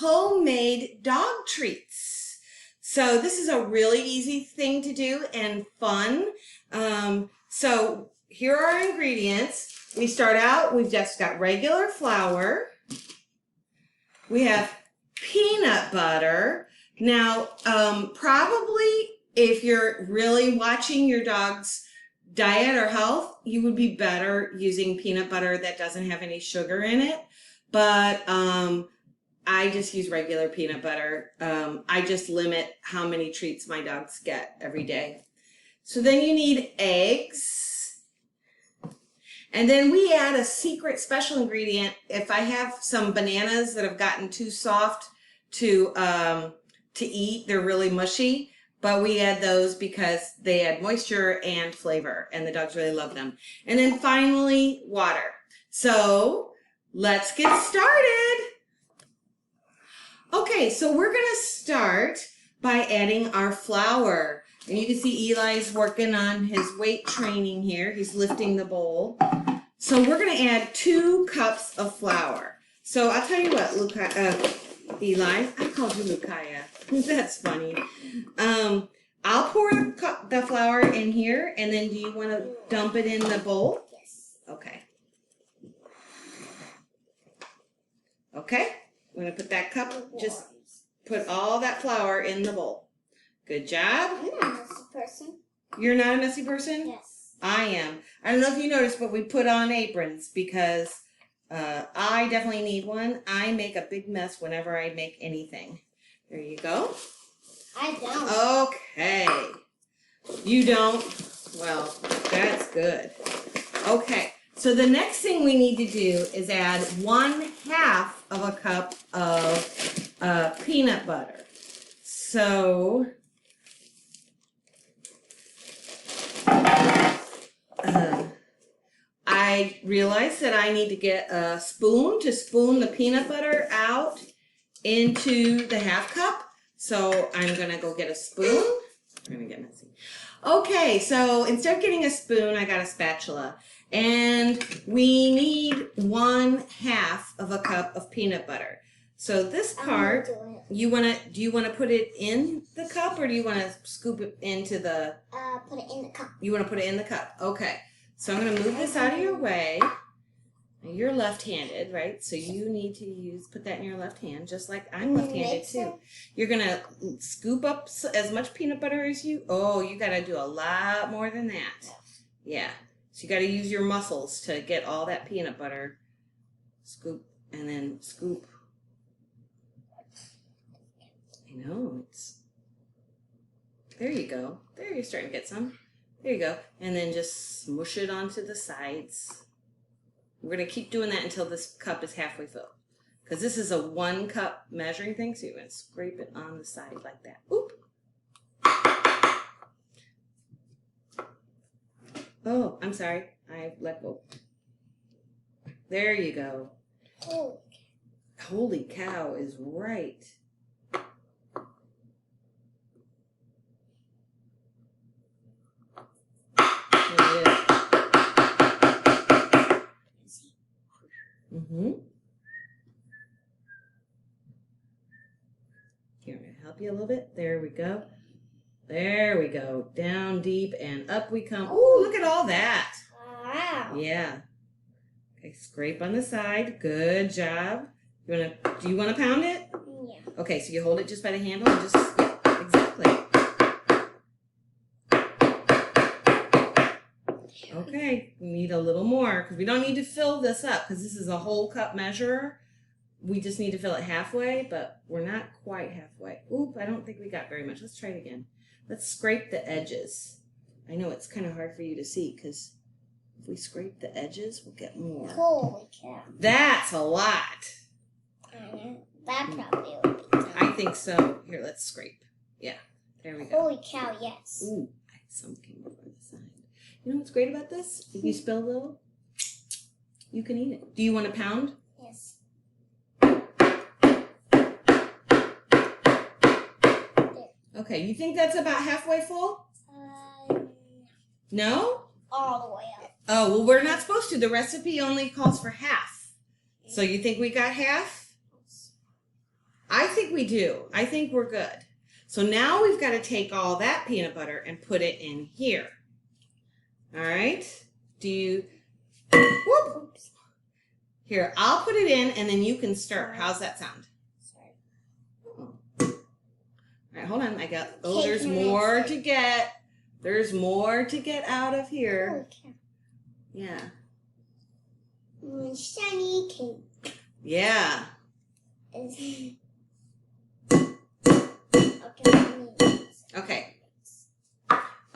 homemade dog treats. So this is a really easy thing to do and fun. So here are our ingredients. We start out, we've just got regular flour. We have peanut butter. Now, probably if you're really watching your dog's diet or health, you would be better using peanut butter that doesn't have any sugar in it. But I just use regular peanut butter. I just limit how many treats my dogs get every day. So then you need eggs. And then we add a secret special ingredient. If I have some bananas that have gotten too soft to eat, they're really mushy, but we add those because they add moisture and flavor, and the dogs really love them. And then finally, water. So let's get started. Okay, so we're gonna start by adding our flour. And you can see Eli's working on his weight training here. He's lifting the bowl. So we're going to add 2 cups of flour. So I'll tell you what, Eli, I called you Lukaya. That's funny. I'll pour the flour in here, and then do you want to dump it in the bowl? Yes. Okay. Okay, I'm going to put that cup, just put all that flour in the bowl. Good job. I'm not a messy person. You're not a messy person? Yes. I am. I don't know if you noticed, but we put on aprons because I definitely need one. I make a big mess whenever I make anything. There you go. I don't. Okay. You don't? Well, that's good. Okay. So the next thing we need to do is add 1/2 of a cup of peanut butter. So I realized that I need to get a spoon to spoon the peanut butter out into the 1/2 cup. So I'm going to go get a spoon. We're going to get messy. Okay, so instead of getting a spoon, I got a spatula. And we need 1/2 of a cup of peanut butter. So this part, do you want to put it in the cup, or do you want to scoop it into the... Put it in the cup. You want to put it in the cup. Okay. So I'm going to move this out of your way. Now you're left-handed, right? So you need to put that in your left hand, just like I'm left-handed too. You're going to scoop up as much peanut butter as you... Oh, you got to do a lot more than that. Yeah. So you got to use your muscles to get all that peanut butter. Scoop and then scoop. I know, there you go. There, you're starting to get some. There you go. And then just smush it onto the sides. We're going to keep doing that until this cup is halfway filled. Because this is a 1 cup measuring thing, so you're going to scrape it on the side like that. Oop. Oh, I'm sorry. I let go. There you go. Holy cow is right. Here, I'm going to help you a little bit. There we go. There we go. Down deep and up we come. Ooh, look at all that. Wow. Yeah. Okay, scrape on the side. Good job. Do you want to pound it? Yeah. Okay, so you hold it just by the handle and just, yeah, exactly. Okay, we need a little more because we don't need to fill this up because this is a whole cup measure. We just need to fill it halfway, but we're not quite halfway. Oop, I don't think we got very much. Let's try it again. Let's scrape the edges. I know it's kind of hard for you to see because if we scrape the edges, we'll get more. Holy cow. That's a lot. That probably would be done. I think so. Here, let's scrape. Yeah, there we go. Holy cow, yes. Ooh, some came over the side. You know what's great about this? If you spill a little, you can eat it. Do you want to pound? Yes. Okay, you think that's about halfway full? No? All the way up. Oh, well, we're not supposed to. The recipe only calls for half. So you think we got half? I think we do. I think we're good. So now we've got to take all that peanut butter and put it in here. All right. Do you? Whoop. Oops. Here, I'll put it in and then you can stir. How's that sound? Sorry. All right, hold on. Cake There's mix. more to get. There's more to get out of here. Okay. Yeah. Shiny cake. Yeah. Okay. Okay.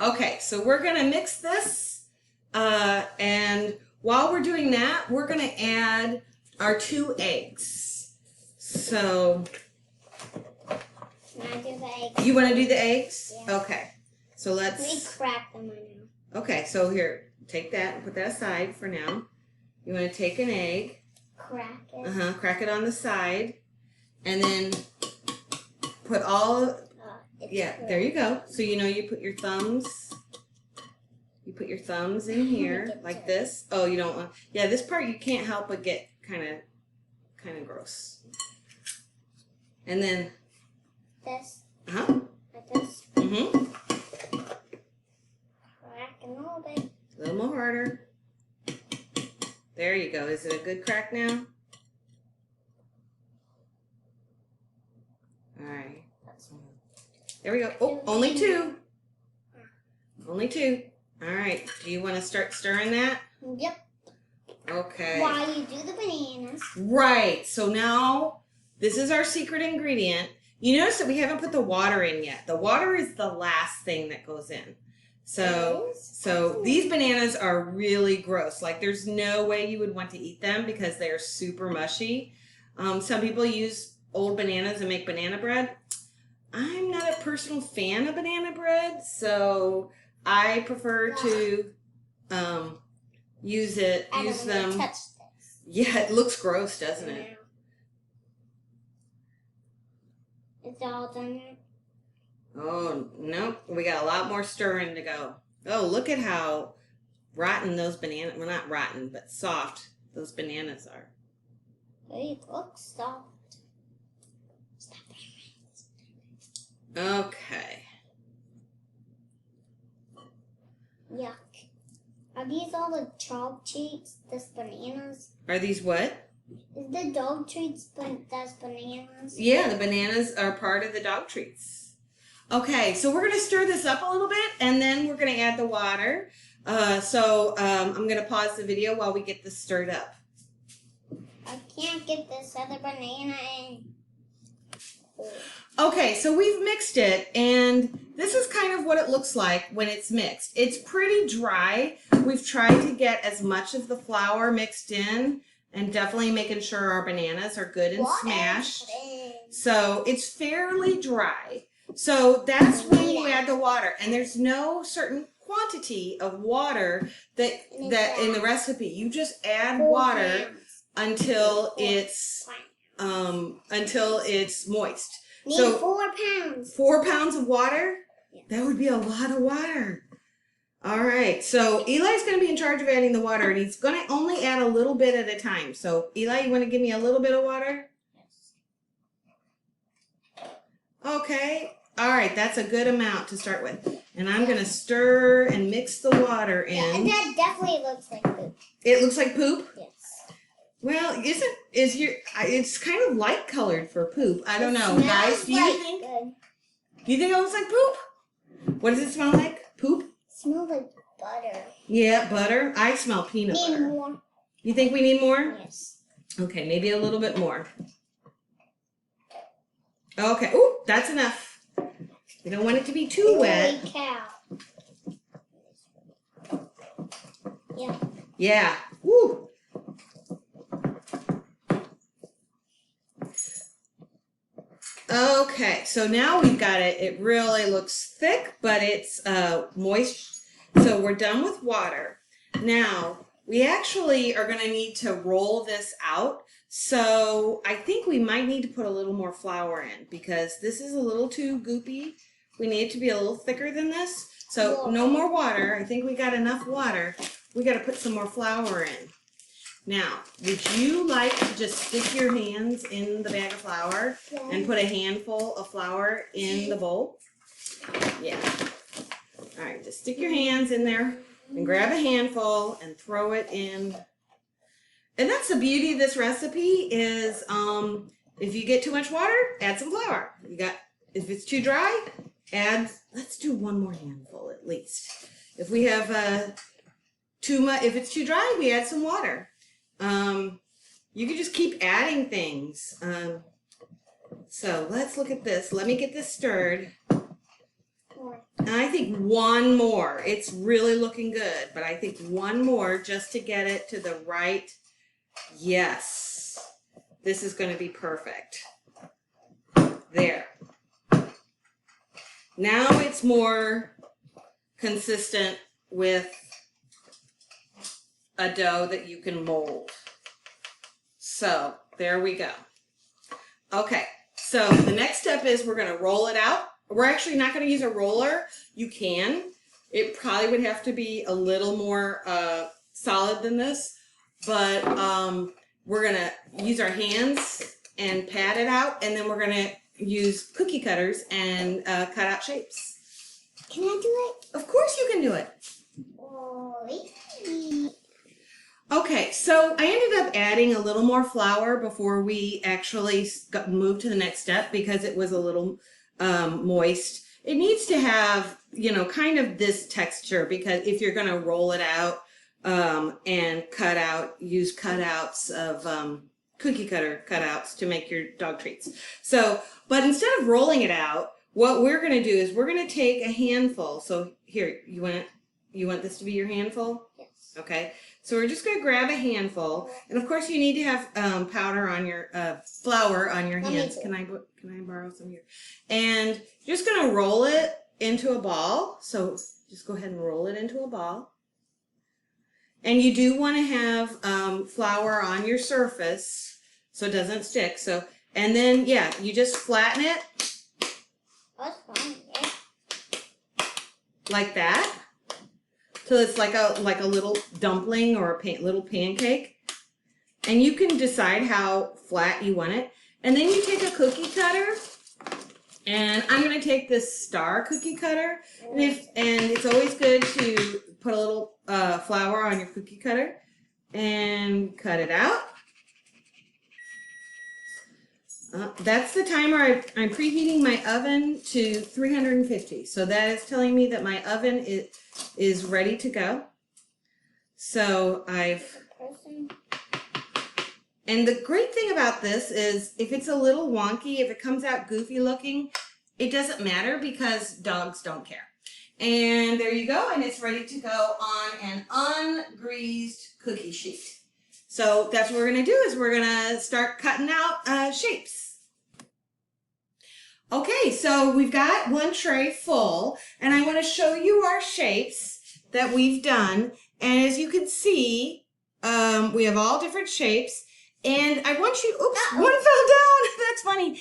Okay, so we're going to mix this. And while we're doing that, we're going to add our 2 eggs. So, Can I do the eggs? you want to do the eggs? Yeah. Okay. So Let me let's... crack them right now. Okay, so here, take that and put that aside for now. You want to take an egg. Crack it. Crack it on the side. And then put all... It's Yeah, cracked. there you go. So you know you put your thumbs. You put your thumbs in here Get like to this. Oh, you don't want. Yeah, this part you can't help but get kind of gross. And then, This. like this. Mhm. Crack a little bit. A little more harder. There you go. Is it a good crack now? All right. There we go. Oh, only 2. Only 2. All right. Do you want to start stirring that? Yep. Okay. While you do the bananas. Right. So now this is our secret ingredient. You notice that we haven't put the water in yet. The water is the last thing that goes in. So these bananas are really gross. Like there's no way you would want to eat them because they are super mushy. Some people use old bananas and make banana bread. I'm not a personal fan of banana bread, so I prefer to use I don't them. want to touch this. Yeah, it looks gross, doesn't it? It's all done now. Oh, no. We got a lot more stirring to go. Oh, look at how rotten those bananas, well, not rotten, but soft those bananas are. They look soft. Okay. Yuck. Are these all the dog treats? This bananas? Are these what? Is the dog treats that's bananas? Yeah, the bananas are part of the dog treats. Okay, so we're going to stir this up a little bit, and then we're going to add the water. I'm going to pause the video while we get this stirred up. I can't get this other banana in. Okay, so we've mixed it, and this is kind of what it looks like when it's mixed. It's pretty dry. We've tried to get as much of the flour mixed in, and definitely making sure our bananas are good and smashed. So it's fairly dry. So that's when you add the water, and there's no certain quantity of water that in the recipe. You just add water until it's moist. Need So 4 pounds. 4 pounds of water? Yeah. That would be a lot of water. All right, so Eli's going to be in charge of adding the water, and he's going to only add a little bit at a time. So Eli, you want to give me a little bit of water? Okay. All right, that's a good amount to start with. And I'm going to stir and mix the water in. Yeah, and that definitely looks like poop. It looks like poop? Yes. Well, it's kind of light colored for poop. I don't know. Smells Guys, do you like think? good. Do you think it looks like poop? What does it smell like? Poop? Smells like butter. Yeah, butter. I smell peanut Need butter. more. You think we need more? Yes. Okay, maybe a little bit more. Okay. Ooh, that's enough. We don't want it to be too wet. Holy cow. Yeah. Yeah. Woo. Okay, so now we've got it. It really looks thick, but it's moist. So we're done with water. Now, we actually are going to need to roll this out. So I think we might need to put a little more flour in because this is a little too goopy. We need it to be a little thicker than this. So no more water. I think we got enough water. We got to put some more flour in. Now, would you like to just stick your hands in the bag of flour and put a handful of flour in the bowl? Yeah. All right, just stick your hands in there and grab a handful and throw it in. And that's the beauty of this recipe is if you get too much water, add some flour. If it's too dry, let's do one more handful at least. If we have if it's too dry, we add some water. You can just keep adding things. So let's look at this. Let me get this stirred. And I think one more. It's really looking good, but I think one more just to get it to the right. Yes. This is going to be perfect. There. Now it's more consistent with a dough that you can mold. So there we go. Okay, so the next step is we're going to roll it out. We're actually not going to use a roller. You can. It probably would have to be a little more solid than this, but we're going to use our hands and pat it out, and then we're going to use cookie cutters and cut out shapes. Can I do it? Of course you can do it. Oh, okay, so I ended up adding a little more flour before we actually moved to the next step because it was a little moist. It needs to have, kind of this texture because if you're going to roll it out and use cutouts of cookie cutter cutouts to make your dog treats. So, but instead of rolling it out, what we're going to do is we're going to take a handful. So here, you want this to be your handful? yes. Okay. So we're just going to grab a handful, and of course you need to have powder on your flour on your hands. Can I borrow some here? And you're just going to roll it into a ball. So just go ahead and roll it into a ball. And you do want to have flour on your surface so it doesn't stick. So, and then you just flatten it. That's fine. Yeah. Like that. So it's like a little dumpling or a little pancake. And you can decide how flat you want it. And then you take a cookie cutter. And I'm going to take this star cookie cutter. And it's always good to put a little flour on your cookie cutter and cut it out. That's the timer. I'm preheating my oven to 350. So that is telling me that my oven is ready to go. So and the great thing about this is if it's a little wonky, if it comes out goofy looking, it doesn't matter because dogs don't care. And there you go, and it's ready to go on an ungreased cookie sheet. So that's what we're going to do is we're going to start cutting out shapes. Okay, so we've got one tray full, and I want to show you our shapes that we've done. And as you can see, we have all different shapes. And I want you, oops, one fell down. That's funny.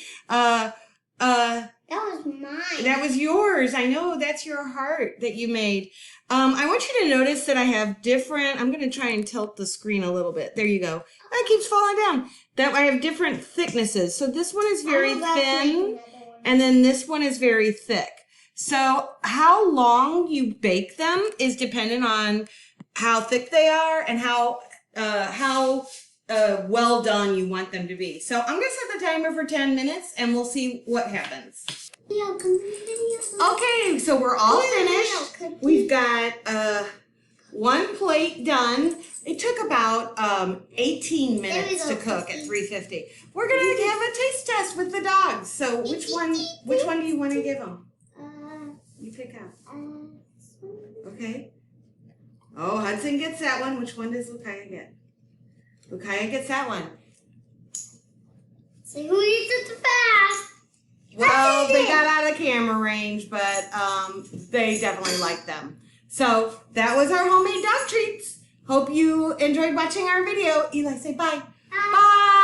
That was mine. That was yours. I know, that's your heart that you made. I want you to notice that I have different, I'm going to try and tilt the screen a little bit. There you go. That keeps falling down. That I have different thicknesses. So this one is very thin, and then this one is very thick. So how long you bake them is dependent on how thick they are and how well done you want them to be. So I'm going to set the timer for 10 minutes and we'll see what happens. Yeah, Okay, so we're all finished. We've got one plate done. It took about 18 minutes to cook at 350. We're going to have a taste test with the dogs. So which one do you want to give them? You pick out. Okay. Oh, Hudson gets that one. Which one does Lukaya get? Lukaya gets that one. So who eats it the fast? Well, they got out of camera range, but they definitely like them. So that was our homemade dog treats. Hope you enjoyed watching our video. Eli, say bye. Bye. Bye.